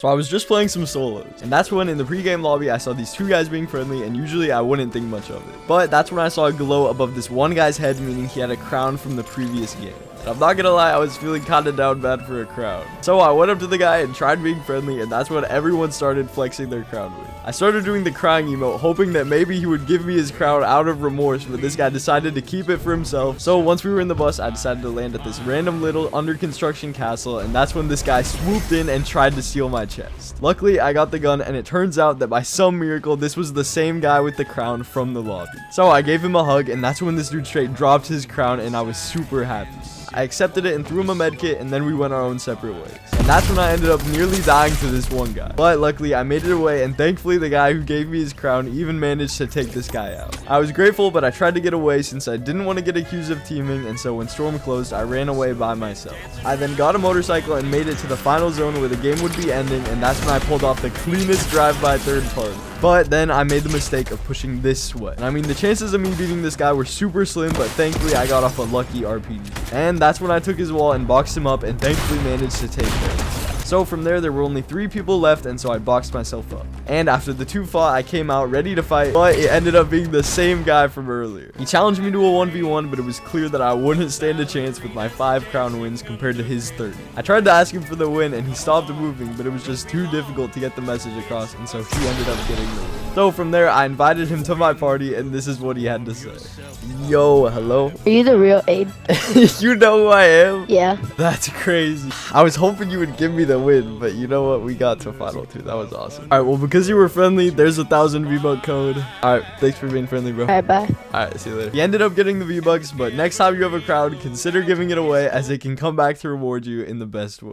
So I was just playing some solos, and that's when in the pregame lobby I saw these two guys being friendly, and usually I wouldn't think much of it. But that's when I saw a glow above this one guy's head, meaning he had a crown from the previous game. And I'm not gonna lie, I was feeling kinda down bad for a crown. So I went up to the guy and tried being friendly, and that's when everyone started flexing their crown with. I started doing the crying emote, hoping that maybe he would give me his crown out of remorse, but this guy decided to keep it for himself. So once we were in the bus, I decided to land at this random little under construction castle, and that's when this guy swooped in and tried to steal my chest. Luckily, I got the gun, and it turns out that by some miracle, this was the same guy with the crown from the lobby. So I gave him a hug, and that's when this dude straight dropped his crown, and I was super happy. I accepted it and threw him a med kit, and then we went our own separate ways. And that's when I ended up nearly dying to this one guy. But luckily, I made it away, and thankfully, the guy who gave me his crown even managed to take this guy out. I was grateful, but I tried to get away since I didn't want to get accused of teaming, and so when Storm closed, I ran away by myself. I then got a motorcycle and made it to the final zone where the game would be ending, and that's when I pulled off the cleanest drive-by third party. But then I made the mistake of pushing this sweat. And I mean, the chances of me beating this guy were super slim, but thankfully I got off a lucky RPG. And that's when I took his wall and boxed him up and thankfully managed to take care of this guy. So from there were only 3 people left, and so I boxed myself up. And after the 2 fought, I came out ready to fight, but it ended up being the same guy from earlier. He challenged me to a 1v1, but it was clear that I wouldn't stand a chance with my 5 crown wins compared to his 30. I tried to ask him for the win, and he stopped moving, but it was just too difficult to get the message across, and so he ended up getting the win. So from there, I invited him to my party, and this is what he had to say. Yo, hello? Are you the real Aid? You know who I am? Yeah. That's crazy. I was hoping you would give me the win, but you know what? We got to final 2. That was awesome. All right, well, because you were friendly, there's a 1,000 V-Buck code. All right, thanks for being friendly, bro. All right, bye. All right, see you later. He ended up getting the V-Bucks, but next time you have a crowd, consider giving it away, as it can come back to reward you in the best way.